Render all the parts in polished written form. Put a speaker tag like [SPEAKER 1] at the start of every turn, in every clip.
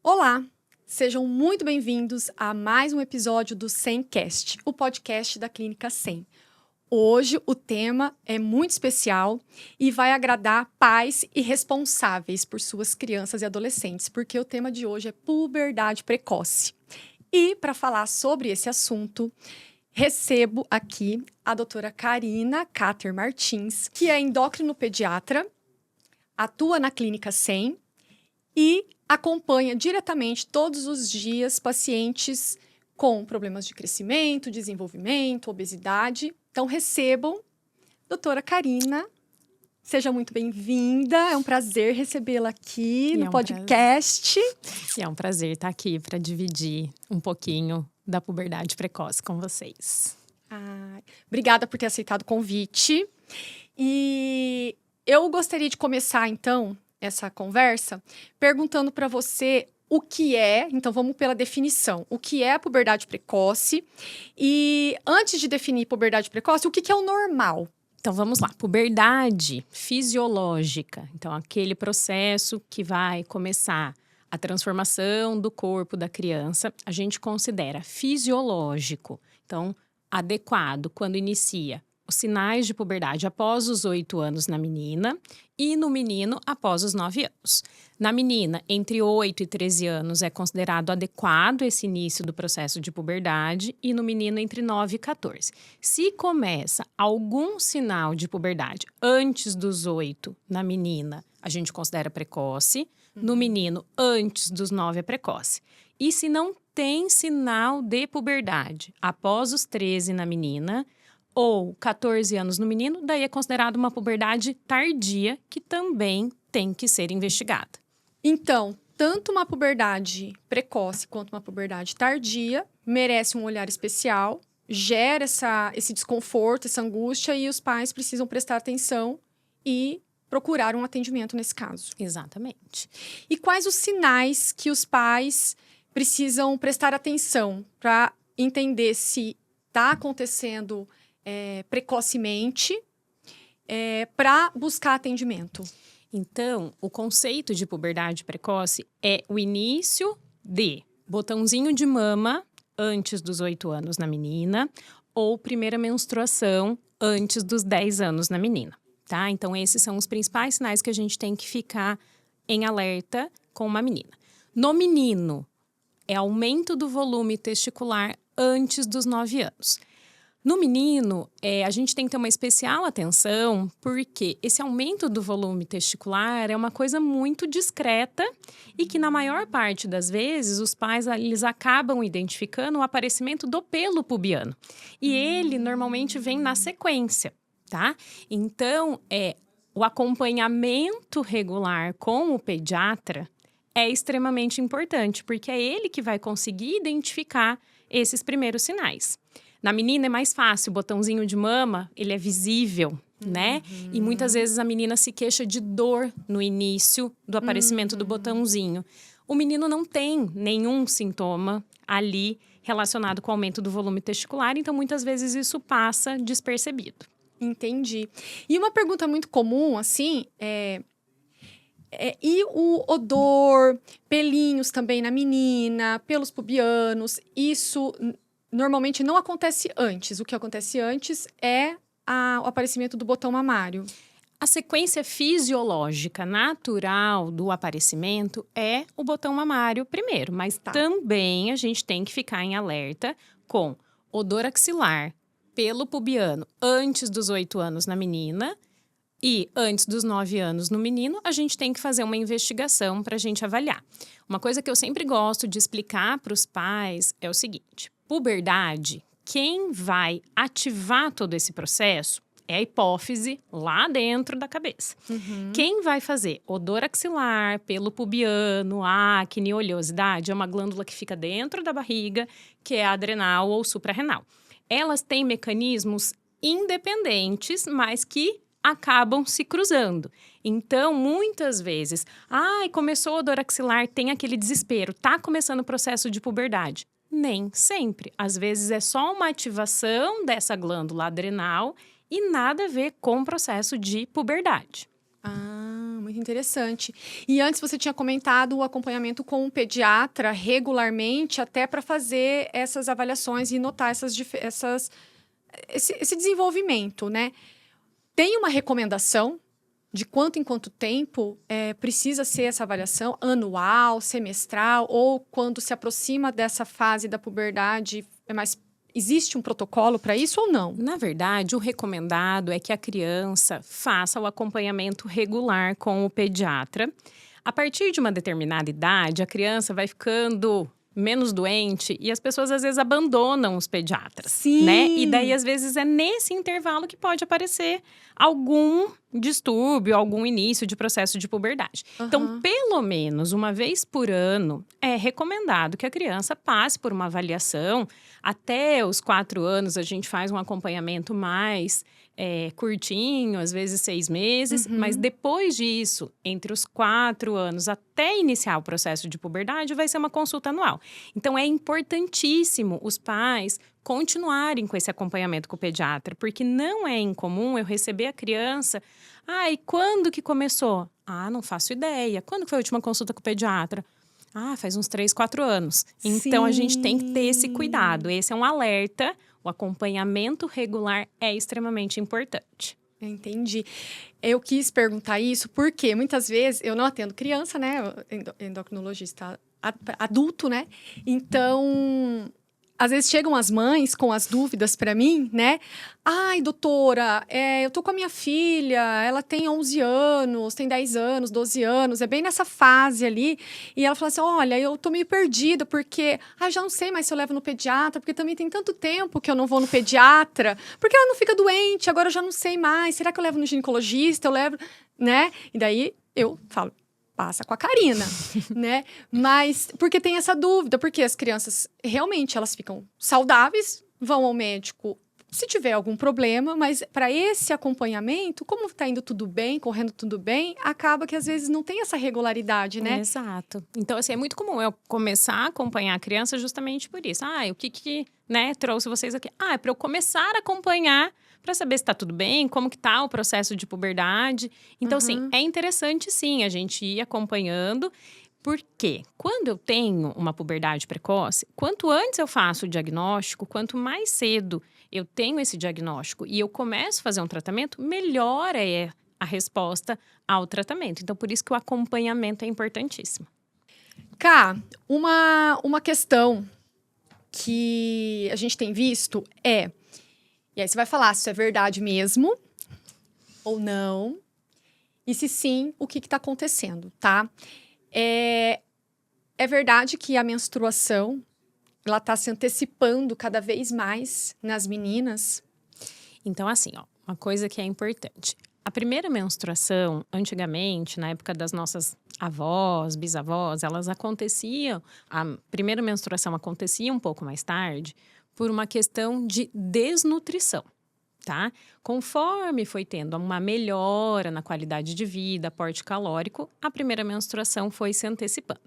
[SPEAKER 1] Olá, sejam muito bem-vindos a mais um episódio do SEMcast, o podcast da Clínica SEM. Hoje o tema é muito especial e vai agradar pais e responsáveis por suas crianças e adolescentes, porque o tema de hoje é puberdade precoce. E para falar sobre esse assunto, recebo aqui a doutora Karina Cater Martins, que é endócrino-pediatra, atua na Clínica SEM e acompanha diretamente todos os dias pacientes com problemas de crescimento, desenvolvimento, obesidade. Então, recebam doutora Karina. Seja muito bem-vinda. É um prazer recebê-la aqui no podcast.
[SPEAKER 2] E é um prazer estar aqui para dividir um pouquinho da puberdade precoce com vocês.
[SPEAKER 1] Obrigada por ter aceitado o convite. E eu gostaria de começar, então, essa conversa perguntando para você o que é, então vamos pela definição, o que é a puberdade precoce e antes de definir puberdade precoce, o que é o normal?
[SPEAKER 2] Então vamos lá, puberdade fisiológica, então aquele processo que vai começar a transformação do corpo da criança, a gente considera fisiológico, então adequado quando inicia os sinais de puberdade após os 8 anos na menina e no menino após os 9 anos. Na menina, entre 8 e 13 anos é considerado adequado esse início do processo de puberdade e no menino entre 9 e 14. Se começa algum sinal de puberdade antes dos 8 na menina, a gente considera precoce. No menino, antes dos 9 é precoce. E se não tem sinal de puberdade após os 13 na menina ou 14 anos no menino, daí é considerado uma puberdade tardia, que também tem que ser investigada.
[SPEAKER 1] Então, tanto uma puberdade precoce quanto uma puberdade tardia merece um olhar especial, gera esse desconforto, essa angústia, e os pais precisam prestar atenção e procurar um atendimento nesse caso.
[SPEAKER 2] Exatamente.
[SPEAKER 1] E quais os sinais que os pais precisam prestar atenção para entender se está acontecendo precocemente para buscar atendimento?
[SPEAKER 2] Então, o conceito de puberdade precoce é o início de botãozinho de mama antes dos 8 anos na menina ou primeira menstruação antes dos 10 anos na menina, tá? Então, esses são os principais sinais que a gente tem que ficar em alerta com uma menina. No menino, é aumento do volume testicular antes dos 9 anos. No menino, a gente tem que ter uma especial atenção, porque esse aumento do volume testicular é uma coisa muito discreta e que, na maior parte das vezes, os pais eles acabam identificando o aparecimento do pelo pubiano. E ele, normalmente, vem na sequência, tá? Então, o acompanhamento regular com o pediatra é extremamente importante, porque é ele que vai conseguir identificar esses primeiros sinais. Na menina é mais fácil, o botãozinho de mama, ele é visível, né? E muitas vezes a menina se queixa de dor no início do aparecimento do botãozinho. O menino não tem nenhum sintoma ali relacionado com o aumento do volume testicular, então muitas vezes isso passa despercebido.
[SPEAKER 1] Entendi. E uma pergunta muito comum, assim, e o odor, pelinhos também na menina, pelos pubianos, isso normalmente não acontece antes. O que acontece antes é o aparecimento do botão mamário.
[SPEAKER 2] A sequência fisiológica natural do aparecimento é o botão mamário primeiro, mas também a gente tem que ficar em alerta com odor axilar, pelo pubiano antes dos 8 anos na menina e antes dos 9 anos no menino, a gente tem que fazer uma investigação para a gente avaliar. Uma coisa que eu sempre gosto de explicar para os pais é o seguinte: puberdade, quem vai ativar todo esse processo é a hipófise lá dentro da cabeça. Quem vai fazer odor axilar, pelo pubiano, acne, oleosidade, é uma glândula que fica dentro da barriga, que é a adrenal ou suprarrenal. Elas têm mecanismos independentes, mas que acabam se cruzando. Então, muitas vezes, começou o odor axilar, tem aquele desespero, tá começando o processo de puberdade. Nem sempre. Às vezes é só uma ativação dessa glândula adrenal e nada a ver com o processo de puberdade.
[SPEAKER 1] muito interessante. E antes você tinha comentado o acompanhamento com um pediatra regularmente, até para fazer essas avaliações e notar esse desenvolvimento, né? Tem uma recomendação de quanto em quanto tempo precisa ser essa avaliação? Anual, semestral? Ou quando se aproxima dessa fase da puberdade, existe um protocolo para isso ou não?
[SPEAKER 2] Na verdade, o recomendado é que a criança faça o acompanhamento regular com o pediatra. A partir de uma determinada idade, a criança vai ficando menos doente e as pessoas às vezes abandonam os pediatras,
[SPEAKER 1] Sim.
[SPEAKER 2] né? E daí às vezes é nesse intervalo que pode aparecer algum distúrbio, algum início de processo de puberdade. Então, pelo menos uma vez por ano, é recomendado que a criança passe por uma avaliação. Até os 4 anos, a gente faz um acompanhamento mais curtinho, às vezes 6 meses. Mas depois disso, entre os 4 anos até iniciar o processo de puberdade, vai ser uma consulta anual. Então, é importantíssimo os pais continuarem com esse acompanhamento com o pediatra, porque não é incomum eu receber a criança. E quando que começou? Não faço ideia. Quando que foi a última consulta com o pediatra? Faz uns 3, 4 anos. Então, a gente tem que ter esse cuidado. Esse é um alerta. O acompanhamento regular é extremamente importante.
[SPEAKER 1] Entendi. Eu quis perguntar isso porque muitas vezes eu não atendo criança, né? Endocrinologista adulto, né? Então, às vezes chegam as mães com as dúvidas para mim, né? Doutora, eu tô com a minha filha, ela tem 11 anos, tem 10 anos, 12 anos, é bem nessa fase ali. E ela fala assim, olha, eu tô meio perdida, porque já não sei mais se eu levo no pediatra, porque também tem tanto tempo que eu não vou no pediatra, porque ela não fica doente, agora eu já não sei mais, será que eu levo no ginecologista, eu levo, né? E daí eu falo, passa com a Karina, né? Mas porque tem essa dúvida, porque as crianças realmente elas ficam saudáveis, vão ao médico se tiver algum problema, mas para esse acompanhamento, como está indo tudo bem, correndo tudo bem, acaba que às vezes não tem essa regularidade, né?
[SPEAKER 2] Exato. Então, assim, é muito comum eu começar a acompanhar a criança justamente por isso. O que trouxe vocês aqui? É para eu começar a acompanhar para saber se está tudo bem, como que tá o processo de puberdade. Então, assim, é interessante, sim, a gente ir acompanhando. Porque quando eu tenho uma puberdade precoce, quanto antes eu faço o diagnóstico, quanto mais cedo eu tenho esse diagnóstico e eu começo a fazer um tratamento, melhor é a resposta ao tratamento. Então, por isso que o acompanhamento é importantíssimo.
[SPEAKER 1] Cá, uma questão que a gente tem visto e aí você vai falar se isso é verdade mesmo ou não, e se sim, o que está acontecendo, tá? É verdade que a menstruação ela está se antecipando cada vez mais nas meninas?
[SPEAKER 2] Então, assim, uma coisa que é importante. A primeira menstruação, antigamente, na época das nossas avós, bisavós, elas aconteciam... A primeira menstruação acontecia um pouco mais tarde por uma questão de desnutrição, tá? Conforme foi tendo uma melhora na qualidade de vida, aporte calórico, a primeira menstruação foi se antecipando.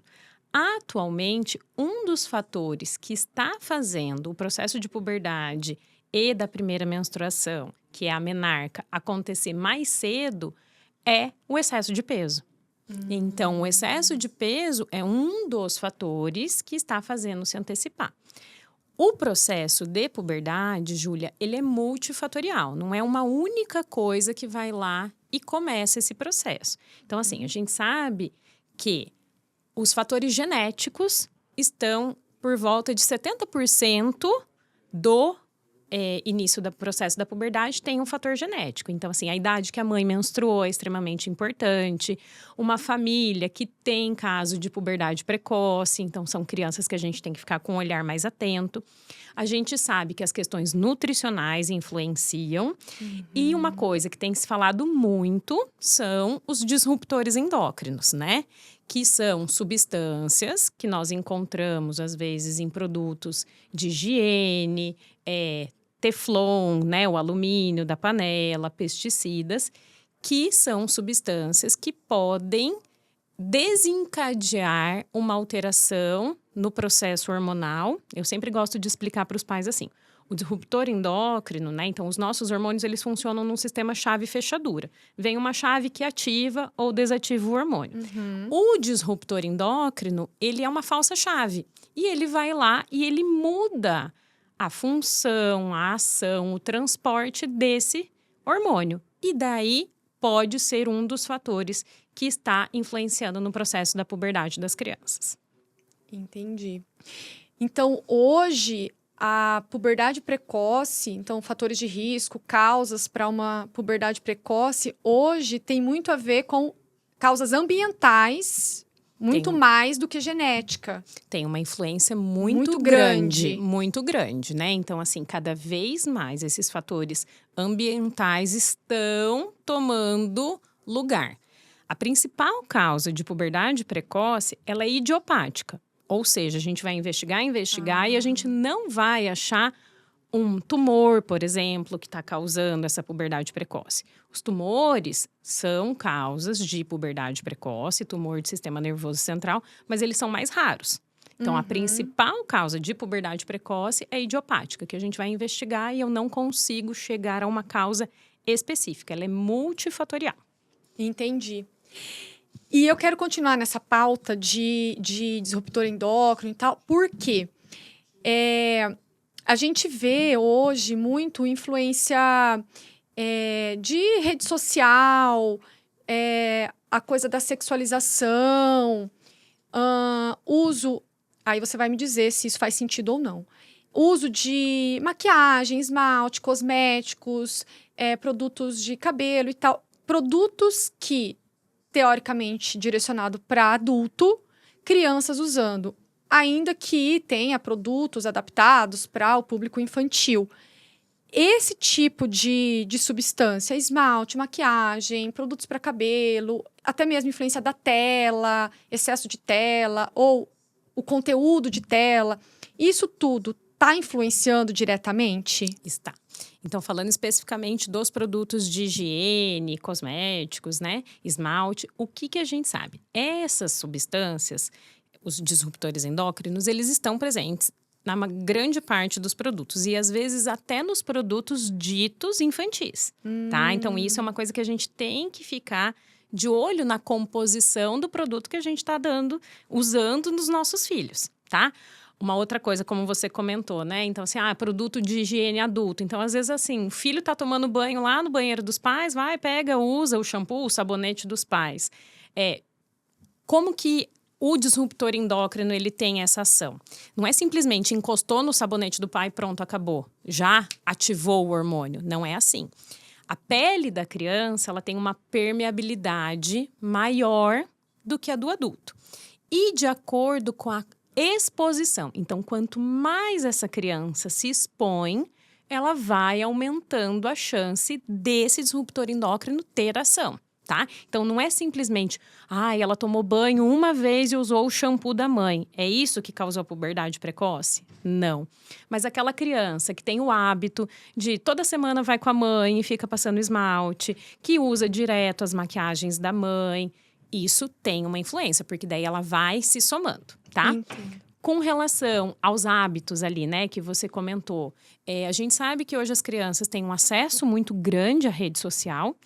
[SPEAKER 2] Atualmente, um dos fatores que está fazendo o processo de puberdade e da primeira menstruação, que é a menarca, acontecer mais cedo, é o excesso de peso. Então, o excesso de peso é um dos fatores que está fazendo se antecipar. O processo de puberdade, Júlia, ele é multifatorial. Não é uma única coisa que vai lá e começa esse processo. Então, assim, a gente sabe que os fatores genéticos estão por volta de 70% do início do processo da puberdade tem um fator genético. Então, assim, a idade que a mãe menstruou é extremamente importante. Uma família que tem caso de puberdade precoce, então são crianças que a gente tem que ficar com um olhar mais atento. A gente sabe que as questões nutricionais influenciam. E uma coisa que tem se falado muito são os disruptores endócrinos, né? Que são substâncias que nós encontramos, às vezes, em produtos de higiene, teflon, né, o alumínio da panela, pesticidas, que são substâncias que podem desencadear uma alteração no processo hormonal. Eu sempre gosto de explicar para os pais assim: O disruptor endócrino, né? Então, os nossos hormônios, eles funcionam num sistema chave-fechadura. Vem uma chave que ativa ou desativa o hormônio. O disruptor endócrino, ele é uma falsa chave. E ele vai lá e ele muda a função, a ação, o transporte desse hormônio. E daí pode ser um dos fatores que está influenciando no processo da puberdade das crianças.
[SPEAKER 1] Entendi. Então, hoje, a puberdade precoce, então, fatores de risco, causas para uma puberdade precoce, hoje tem muito a ver com causas ambientais, muito mais do que genética.
[SPEAKER 2] Tem uma influência muito grande, né? Então, assim, cada vez mais esses fatores ambientais estão tomando lugar. A principal causa de puberdade precoce, ela é idiopática. Ou seja, a gente vai investigar e a gente não vai achar um tumor, por exemplo, que está causando essa puberdade precoce. Os tumores são causas de puberdade precoce, tumor de sistema nervoso central, mas eles são mais raros. Então, a principal causa de puberdade precoce é idiopática, que a gente vai investigar e eu não consigo chegar a uma causa específica. Ela é multifatorial.
[SPEAKER 1] Entendi. E eu quero continuar nessa pauta de disruptor endócrino e tal, porque a gente vê hoje muito influência de rede social, a coisa da sexualização, uso... Aí você vai me dizer se isso faz sentido ou não. Uso de maquiagem, esmalte, cosméticos, produtos de cabelo e tal. Produtos que, teoricamente, direcionado para adulto, crianças usando. Ainda que tenha produtos adaptados para o público infantil. Esse tipo de substância, esmalte, maquiagem, produtos para cabelo, até mesmo influência da tela, excesso de tela ou o conteúdo de tela, isso tudo está influenciando diretamente?
[SPEAKER 2] Está. Então, falando especificamente dos produtos de higiene, cosméticos, né, esmalte, o que a gente sabe? Essas substâncias, os disruptores endócrinos, eles estão presentes na grande parte dos produtos e às vezes até nos produtos ditos infantis, tá? Então, isso é uma coisa que a gente tem que ficar de olho na composição do produto que a gente está usando nos nossos filhos, tá? Uma outra coisa, como você comentou, né? Então, assim, produto de higiene adulto. Então, às vezes, assim, o filho tá tomando banho lá no banheiro dos pais, vai, pega, usa o shampoo, o sabonete dos pais. Como que o disruptor endócrino, ele tem essa ação? Não é simplesmente encostou no sabonete do pai, pronto, acabou. Já ativou o hormônio. Não é assim. A pele da criança, ela tem uma permeabilidade maior do que a do adulto. E de acordo com a exposição. Então, quanto mais essa criança se expõe, ela vai aumentando a chance desse disruptor endócrino ter ação, tá? Então, não é simplesmente, ela tomou banho uma vez e usou o shampoo da mãe. É isso que causou a puberdade precoce? Não. Mas aquela criança que tem o hábito de toda semana vai com a mãe e fica passando esmalte, que usa direto as maquiagens da mãe, isso tem uma influência, porque daí ela vai se somando, tá?
[SPEAKER 1] Entendo.
[SPEAKER 2] Com relação aos hábitos ali, né, que você comentou, a gente sabe que hoje as crianças têm um acesso muito grande à rede social,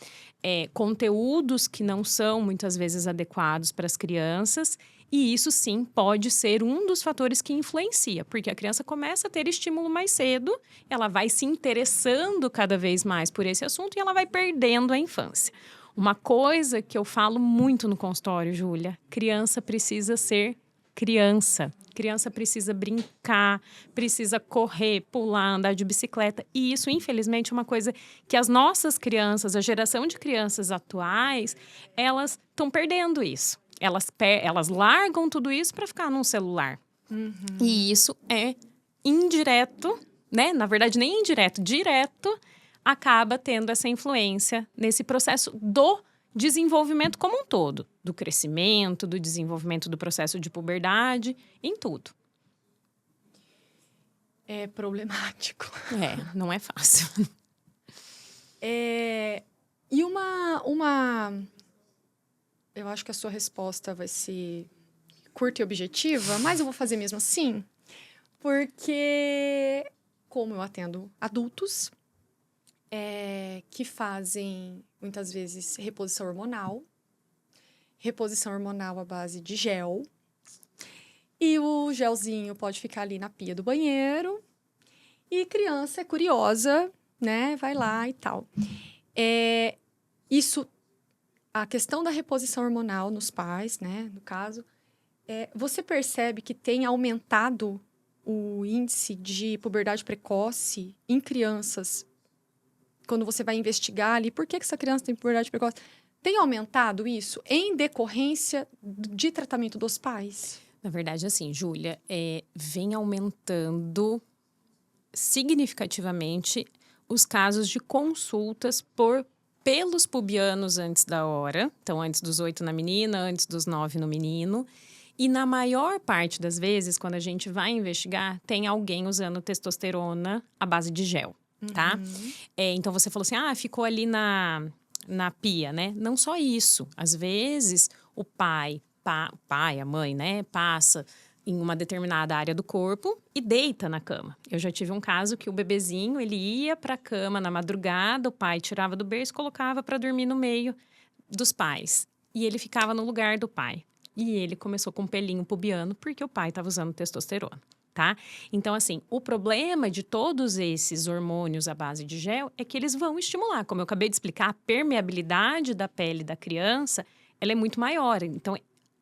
[SPEAKER 2] conteúdos que não são muitas vezes adequados para as crianças, e isso sim pode ser um dos fatores que influencia, porque a criança começa a ter estímulo mais cedo, ela vai se interessando cada vez mais por esse assunto e ela vai perdendo a infância. Uma coisa que eu falo muito no consultório, Júlia, criança precisa ser criança. Criança precisa brincar, precisa correr, pular, andar de bicicleta. E isso, infelizmente, é uma coisa que as nossas crianças, a geração de crianças atuais, elas estão perdendo isso. Elas largam tudo isso para ficar num celular. E isso é indireto, né? Na verdade, nem indireto, direto, acaba tendo essa influência nesse processo do desenvolvimento como um todo, do crescimento, do desenvolvimento do processo de puberdade, em tudo.
[SPEAKER 1] É problemático.
[SPEAKER 2] Não é fácil.
[SPEAKER 1] E eu acho que a sua resposta vai ser curta e objetiva, mas eu vou fazer mesmo assim, porque como eu atendo adultos que fazem, muitas vezes, reposição hormonal à base de gel. E o gelzinho pode ficar ali na pia do banheiro. E criança é curiosa, né? Vai lá e tal. A questão da reposição hormonal nos pais, né? No caso, você percebe que tem aumentado o índice de puberdade precoce em crianças quando você vai investigar ali por que essa criança tem puberdade precoce? Tem aumentado isso em decorrência de tratamento dos pais?
[SPEAKER 2] Na verdade, assim, Júlia, vem aumentando significativamente os casos de consultas pelos pubianos antes da hora. Então, antes dos 8 na menina, antes dos 9 no menino. E na maior parte das vezes, quando a gente vai investigar, tem alguém usando testosterona à base de gel, tá? Então, você falou assim, ficou ali na pia, né? Não só isso. Às vezes, o pai, a mãe, né? Passa em uma determinada área do corpo e deita na cama. Eu já tive um caso que o bebezinho, ele ia para a cama na madrugada, o pai tirava do berço e colocava para dormir no meio dos pais. E ele ficava no lugar do pai. E ele começou com um pelinho pubiano porque o pai estava usando testosterona, tá? Então, assim, o problema de todos esses hormônios à base de gel é que eles vão estimular. Como eu acabei de explicar, a permeabilidade da pele da criança, ela é muito maior. Então,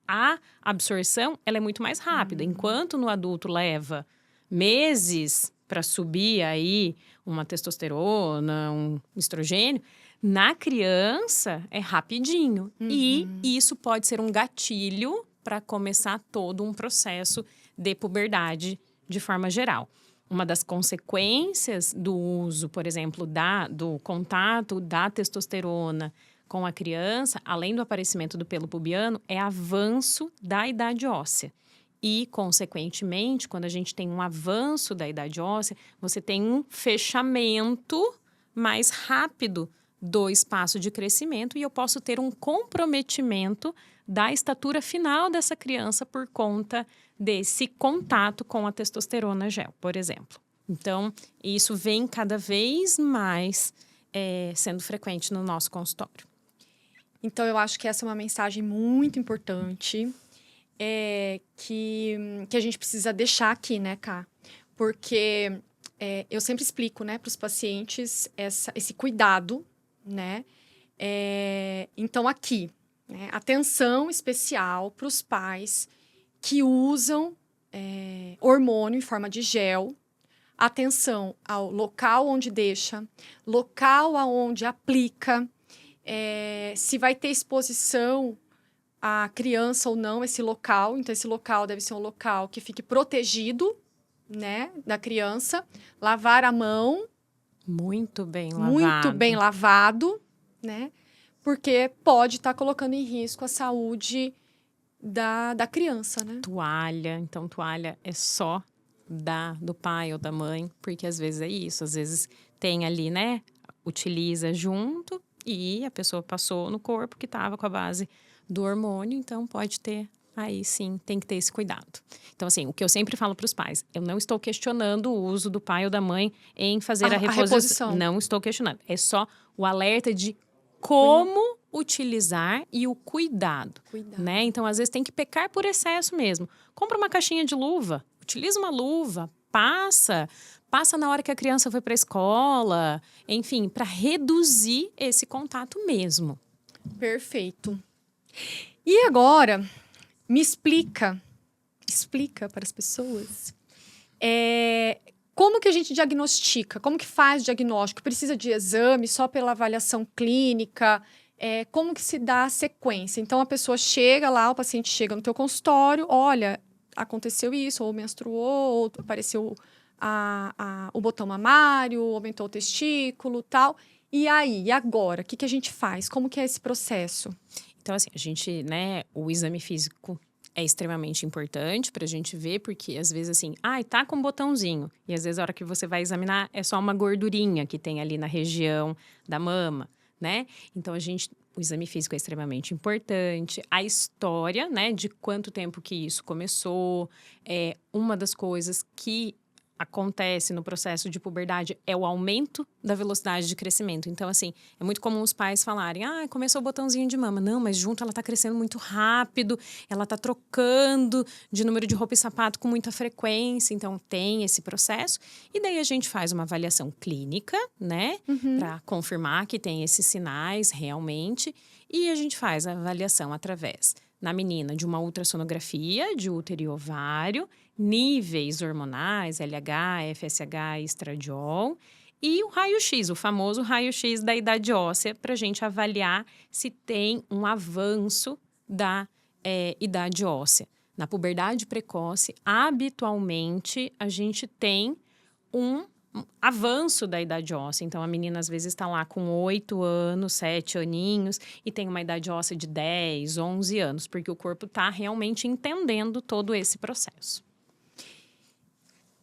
[SPEAKER 2] a absorção, ela é muito mais rápida. Enquanto no adulto leva meses para subir aí uma testosterona, um estrogênio, na criança é rapidinho. E isso pode ser um gatilho para começar todo um processo de puberdade de forma geral. Uma das consequências do uso, por exemplo, do contato da testosterona com a criança, além do aparecimento do pelo pubiano, é avanço da idade óssea. E, consequentemente, quando a gente tem um avanço da idade óssea, você tem um fechamento mais rápido do espaço de crescimento e eu posso ter um comprometimento da estatura final dessa criança por conta desse contato com a testosterona gel, por exemplo. Então, isso vem cada vez mais sendo frequente no nosso consultório.
[SPEAKER 1] Então, eu acho que essa é uma mensagem muito importante que a gente precisa deixar aqui, né, Ká? Porque eu sempre explico, né, para os pacientes esse cuidado, né? Então, aqui, né, atenção especial para os pais que usam hormônio em forma de gel. Atenção ao local onde deixa, local aonde aplica, se vai ter exposição à criança ou não esse local. Então, esse local deve ser um local que fique protegido, né, da criança. Lavar a mão.
[SPEAKER 2] Muito bem lavado.
[SPEAKER 1] Muito bem lavado, né? Porque pode estar colocando em risco a saúde da criança, né?
[SPEAKER 2] Toalha. Então, toalha é só do pai ou da mãe, porque às vezes é isso. Às vezes tem ali, né? Utiliza junto e a pessoa passou no corpo que estava com a base do hormônio, então pode ter, aí sim, tem que ter esse cuidado. Então, assim, o que eu sempre falo para os pais, eu não estou questionando o uso do pai ou da mãe em fazer a reposição. Não estou questionando. É só o alerta de como utilizar e o cuidado, né? Então, às vezes, tem que pecar por excesso mesmo. Compra uma caixinha de luva, utiliza uma luva, passa na hora que a criança foi para a escola, enfim, para reduzir esse contato mesmo.
[SPEAKER 1] Perfeito. E agora, me explica para as pessoas como que a gente diagnostica, como que faz o diagnóstico? Precisa de exame só pela avaliação clínica? Como que se dá a sequência? Então, a pessoa chega lá, o paciente chega no teu consultório, olha, aconteceu isso, ou menstruou, ou apareceu o botão mamário, aumentou o testículo, tal. E aí, e agora? O que a gente faz? Como que é esse processo?
[SPEAKER 2] Então, assim, a gente, né, o exame físico é extremamente importante pra gente ver, porque às vezes assim, tá com um botãozinho. E às vezes a hora que você vai examinar é só uma gordurinha que tem ali na região da mama, né? Então o exame físico é extremamente importante. A história, né, de quanto tempo que isso começou, é uma das coisas que acontece no processo de puberdade é o aumento da velocidade de crescimento. Então, assim, é muito comum os pais falarem, começou o botãozinho de mama. Não, mas junto ela tá crescendo muito rápido, ela tá trocando de número de roupa e sapato com muita frequência. Então, tem esse processo. E daí a gente faz uma avaliação clínica, né? Para confirmar que tem esses sinais realmente. E a gente faz a avaliação através, na menina, de uma ultrassonografia de útero e ovário, níveis hormonais, LH, FSH e estradiol, e o raio-x, o famoso raio-x da idade óssea, para a gente avaliar se tem um avanço da idade óssea. Na puberdade precoce, habitualmente, a gente tem um avanço da idade óssea. Então, a menina às vezes está lá com 8 anos, 7 aninhos e tem uma idade óssea de 10, 11 anos, porque o corpo está realmente entendendo todo esse processo.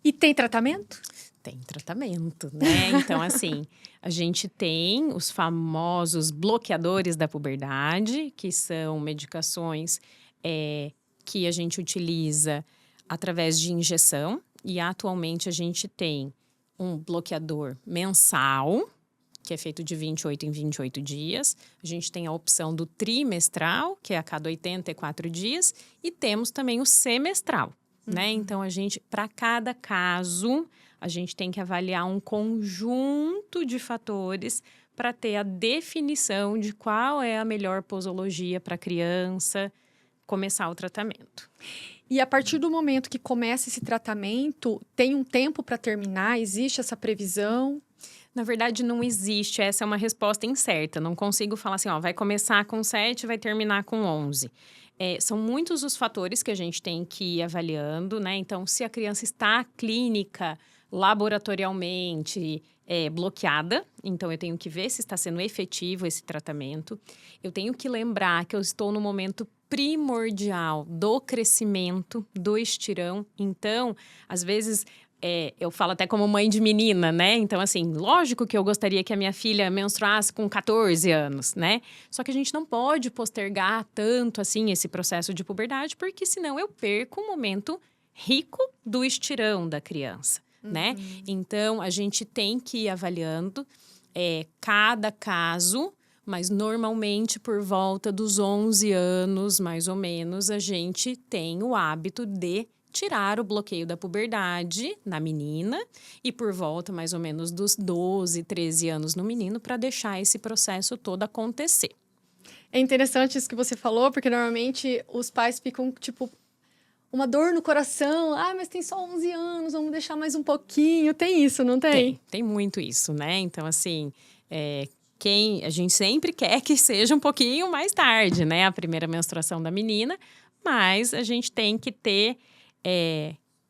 [SPEAKER 1] E tem tratamento?
[SPEAKER 2] Tem tratamento, né? Então, assim, a gente tem os famosos bloqueadores da puberdade, que são medicações que a gente utiliza através de injeção. E atualmente a gente tem um bloqueador mensal, que é feito de 28 em 28 dias. A gente tem a opção do trimestral, que é a cada 84 dias. E temos também o semestral, né? Então, para cada caso, a gente tem que avaliar um conjunto de fatores para ter a definição de qual é a melhor posologia para a criança começar o tratamento.
[SPEAKER 1] E a partir do momento que começa esse tratamento, tem um tempo para terminar? Existe essa previsão?
[SPEAKER 2] Na verdade, não existe. Essa é uma resposta incerta. Não consigo falar assim, vai começar com 7 e vai terminar com 11. São muitos os fatores que a gente tem que ir avaliando, né? Então, se a criança está clínica, laboratorialmente bloqueada, então eu tenho que ver se está sendo efetivo esse tratamento. Eu tenho que lembrar que eu estou no momento primordial do crescimento, do estirão. Então, às vezes, eu falo até como mãe de menina, né? Então, assim, lógico que eu gostaria que a minha filha menstruasse com 14 anos, né? Só que a gente não pode postergar tanto, assim, esse processo de puberdade, porque senão eu perco o momento rico do estirão da criança, né? Então, a gente tem que ir avaliando cada caso, mas normalmente por volta dos 11 anos, mais ou menos, a gente tem o hábito de tirar o bloqueio da puberdade na menina e por volta mais ou menos dos 12, 13 anos no menino para deixar esse processo todo acontecer.
[SPEAKER 1] É interessante isso que você falou, porque normalmente os pais ficam, tipo, uma dor no coração. Mas tem só 11 anos, vamos deixar mais um pouquinho. Tem isso, não tem?
[SPEAKER 2] Tem muito isso, né? Então, assim, a gente sempre quer que seja um pouquinho mais tarde, né? A primeira menstruação da menina, mas a gente tem que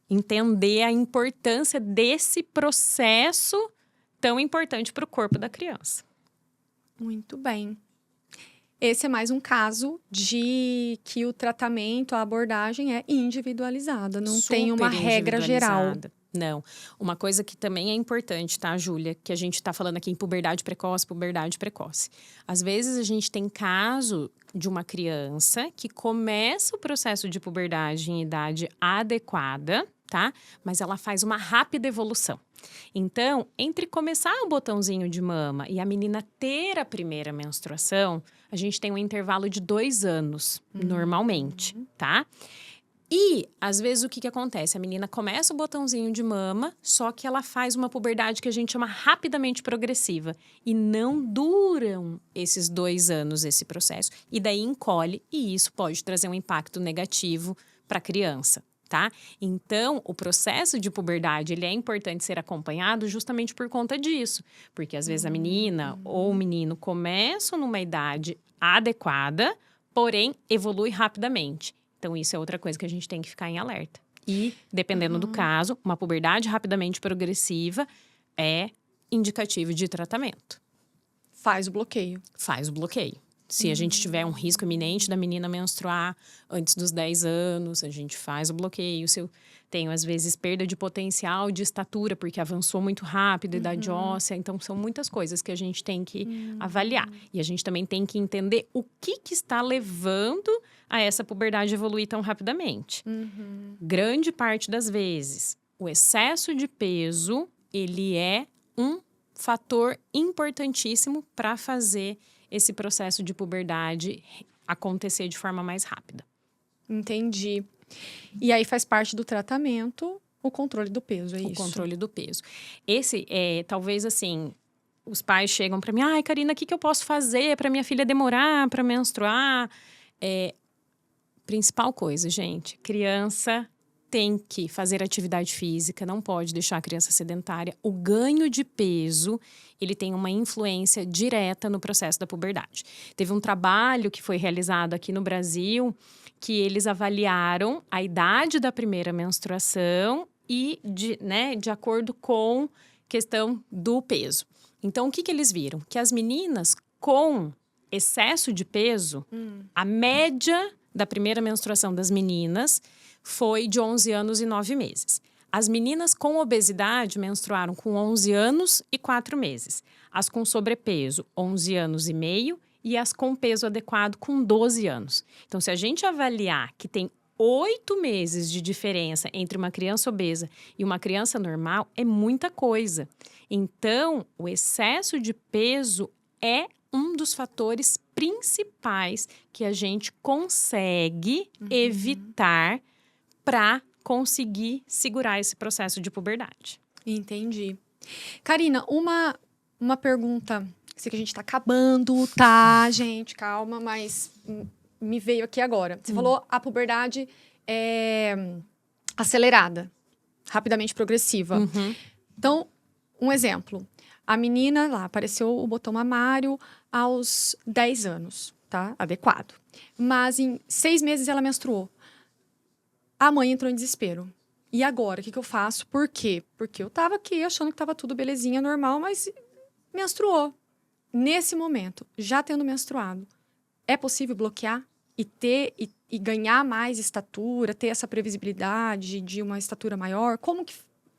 [SPEAKER 2] entender a importância desse processo tão importante para o corpo da criança.
[SPEAKER 1] Muito bem. Esse é mais um caso de que o tratamento, a abordagem é individualizada, não tem uma regra geral.
[SPEAKER 2] Não. Uma coisa que também é importante, tá, Júlia? Que a gente está falando aqui em puberdade precoce. Às vezes, a gente tem caso de uma criança que começa o processo de puberdade em idade adequada, tá? Mas ela faz uma rápida evolução. Então, entre começar o botãozinho de mama e a menina ter a primeira menstruação, a gente tem um intervalo de 2 anos, normalmente, tá? E, às vezes, o que acontece? A menina começa o botãozinho de mama, só que ela faz uma puberdade que a gente chama rapidamente progressiva. E não duram esses 2 anos, esse processo. E daí encolhe, e isso pode trazer um impacto negativo para a criança, tá? Então, o processo de puberdade, ele é importante ser acompanhado justamente por conta disso. Porque, às vezes, a menina ou o menino começam numa idade adequada, porém, evolui rapidamente. Então, isso é outra coisa que a gente tem que ficar em alerta. E, dependendo do caso, uma puberdade rapidamente progressiva é indicativo de tratamento.
[SPEAKER 1] Faz o bloqueio.
[SPEAKER 2] Faz o bloqueio. Se a gente tiver um risco iminente da menina menstruar antes dos 10 anos, a gente faz o bloqueio. Se eu tenho, às vezes, perda de potencial de estatura, porque avançou muito rápido, idade óssea. Então, são muitas coisas que a gente tem que avaliar. E a gente também tem que entender o que está levando a essa puberdade evoluir tão rapidamente. Grande parte das vezes o excesso de peso, ele é um fator importantíssimo para fazer esse processo de puberdade acontecer de forma mais rápida.
[SPEAKER 1] Entendi. E aí faz parte do tratamento o controle do peso, é isso?
[SPEAKER 2] O controle do peso. Esse é, talvez assim, os pais chegam para mim, ai, Karina, o que eu posso fazer para minha filha demorar para menstruar? Principal coisa, gente, criança tem que fazer atividade física, não pode deixar a criança sedentária. O ganho de peso, ele tem uma influência direta no processo da puberdade. Teve um trabalho que foi realizado aqui no Brasil, que eles avaliaram a idade da primeira menstruação e de acordo com questão do peso. Então, o que eles viram? Que as meninas com excesso de peso, a média da primeira menstruação das meninas foi de 11 anos e 9 meses. As meninas com obesidade menstruaram com 11 anos e 4 meses. As com sobrepeso, 11 anos e meio. E as com peso adequado, com 12 anos. Então, se a gente avaliar que tem 8 meses de diferença entre uma criança obesa e uma criança normal, é muita coisa. Então, o excesso de peso é um dos fatores principais que a gente consegue evitar para conseguir segurar esse processo de puberdade.
[SPEAKER 1] Entendi. Karina, uma pergunta. Sei que a gente tá acabando, tá, gente? Calma, mas me veio aqui agora. Você falou a puberdade é acelerada, rapidamente progressiva. Então, um exemplo. A menina lá, apareceu o botão mamário aos 10 anos, tá? Adequado. Mas em 6 meses ela menstruou. A mãe entrou em desespero. E agora, o que eu faço? Por quê? Porque eu tava aqui achando que tava tudo belezinha, normal, mas menstruou. Nesse momento, já tendo menstruado, é possível bloquear e ganhar mais estatura, ter essa previsibilidade de uma estatura maior? Como que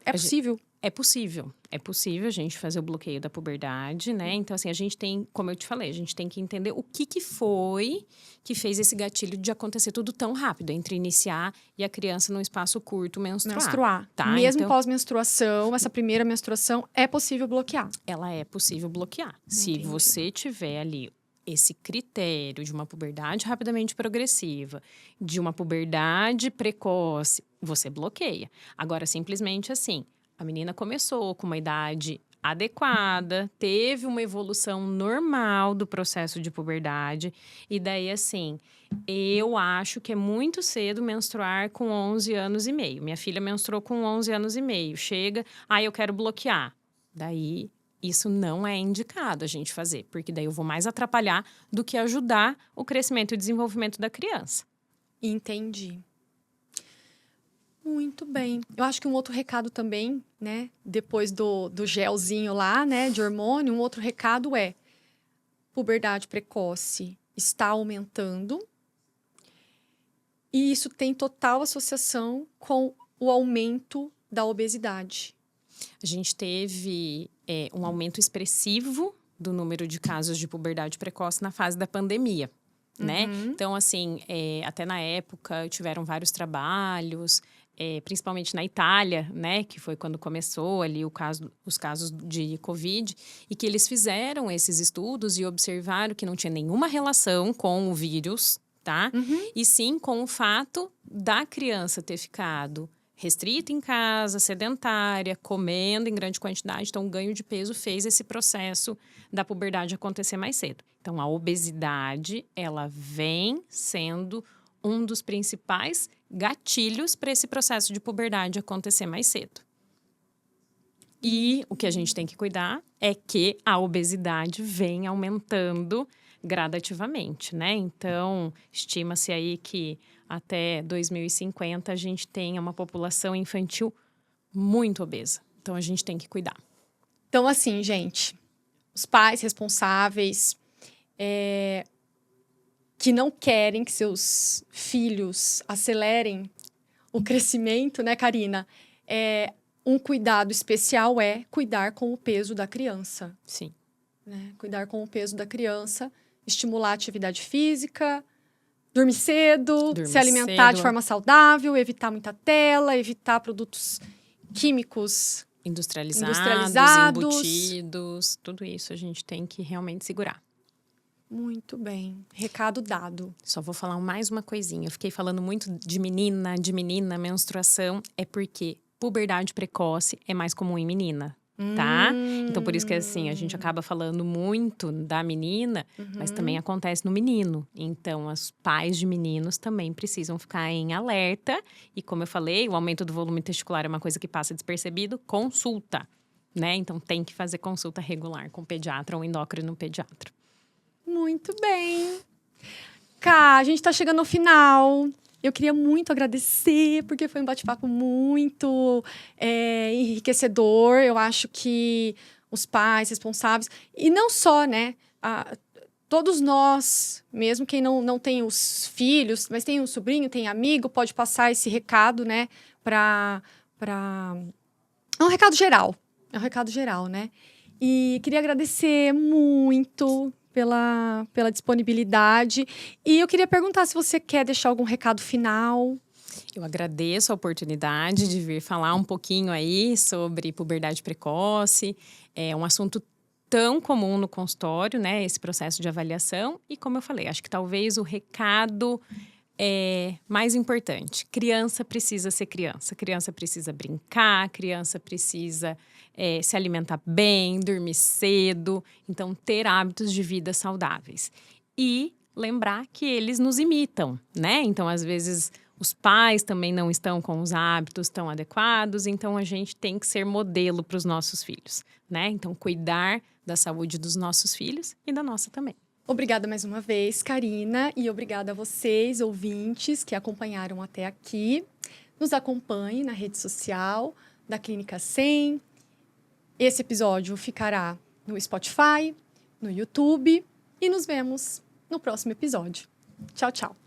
[SPEAKER 1] é possível?
[SPEAKER 2] É possível. É possível a gente fazer o bloqueio da puberdade, né? Então, assim, a gente tem, como eu te falei, a gente tem que entender o que foi que fez esse gatilho de acontecer tudo tão rápido, entre iniciar e a criança num espaço curto menstruar. Tá?
[SPEAKER 1] Mesmo
[SPEAKER 2] então,
[SPEAKER 1] pós-menstruação, essa primeira menstruação, é possível bloquear?
[SPEAKER 2] Ela é possível bloquear.
[SPEAKER 1] Entendi.
[SPEAKER 2] Se você tiver ali esse critério de uma puberdade rapidamente progressiva, de uma puberdade precoce, você bloqueia. Agora, simplesmente assim, a menina começou com uma idade adequada, teve uma evolução normal do processo de puberdade, e daí, assim, eu acho que é muito cedo menstruar com 11 anos e meio. Minha filha menstruou com 11 anos e meio. Chega, eu quero bloquear. Daí, isso não é indicado a gente fazer, porque daí eu vou mais atrapalhar do que ajudar o crescimento e desenvolvimento da criança.
[SPEAKER 1] Entendi. Muito bem. Eu acho que um outro recado também, né? Depois do gelzinho lá, né? De hormônio, um outro recado é: puberdade precoce está aumentando. E isso tem total associação com o aumento da obesidade.
[SPEAKER 2] A gente teve um aumento expressivo do número de casos de puberdade precoce na fase da pandemia, né? Então, assim, até na época tiveram vários trabalhos, principalmente na Itália, né? Que foi quando começou ali os casos de Covid, e que eles fizeram esses estudos e observaram que não tinha nenhuma relação com o vírus, tá? E sim com o fato da criança ter ficado restrita em casa, sedentária, comendo em grande quantidade. Então, o ganho de peso fez esse processo da puberdade acontecer mais cedo. Então, a obesidade, ela vem sendo um dos principais gatilhos para esse processo de puberdade acontecer mais cedo. E o que a gente tem que cuidar é que a obesidade vem aumentando gradativamente, né? Então, estima-se aí que até 2050 a gente tenha uma população infantil muito obesa. Então, a gente tem que cuidar.
[SPEAKER 1] Então, assim, gente, os pais responsáveis que não querem que seus filhos acelerem o crescimento, né, Karina? Um cuidado especial é cuidar com o peso da criança.
[SPEAKER 2] Sim.
[SPEAKER 1] Né? Cuidar com o peso da criança, estimular a atividade física, dormir cedo, se alimentar de forma saudável, evitar muita tela, evitar produtos químicos
[SPEAKER 2] Industrializados, embutidos, tudo isso a gente tem que realmente segurar.
[SPEAKER 1] Muito bem, recado dado.
[SPEAKER 2] Só vou falar mais uma coisinha. Eu fiquei falando muito de menina, menstruação. É porque puberdade precoce é mais comum em menina, tá? Então, por isso que assim, a gente acaba falando muito da menina, mas também acontece no menino. Então, os pais de meninos também precisam ficar em alerta. E como eu falei, o aumento do volume testicular é uma coisa que passa despercebido. Consulta, né? Então, tem que fazer consulta regular com o pediatra ou endócrino pediatra.
[SPEAKER 1] Muito bem. Cá, a gente tá chegando ao final. Eu queria muito agradecer, porque foi um bate-papo muito enriquecedor. Eu acho que os pais responsáveis, e não só, né? Todos nós, mesmo quem não tem os filhos, mas tem um sobrinho, tem amigo, pode passar esse recado, né? É um recado geral. É um recado geral, né? E queria agradecer muito pela disponibilidade. E eu queria perguntar se você quer deixar algum recado final.
[SPEAKER 2] Eu agradeço a oportunidade de vir falar um pouquinho aí sobre puberdade precoce. É um assunto tão comum no consultório, né? Esse processo de avaliação. E como eu falei, acho que talvez o recado mais importante. Criança precisa ser criança. Criança precisa brincar, criança precisa se alimentar bem, dormir cedo. Então, ter hábitos de vida saudáveis. E lembrar que eles nos imitam, né? Então, às vezes, os pais também não estão com os hábitos tão adequados. Então, a gente tem que ser modelo para os nossos filhos, né? Então, cuidar da saúde dos nossos filhos e da nossa também.
[SPEAKER 1] Obrigada mais uma vez, Karina, e obrigada a vocês, ouvintes, que acompanharam até aqui. Nos acompanhe na rede social da Clínica 100. Esse episódio ficará no Spotify, no YouTube e nos vemos no próximo episódio. Tchau, tchau.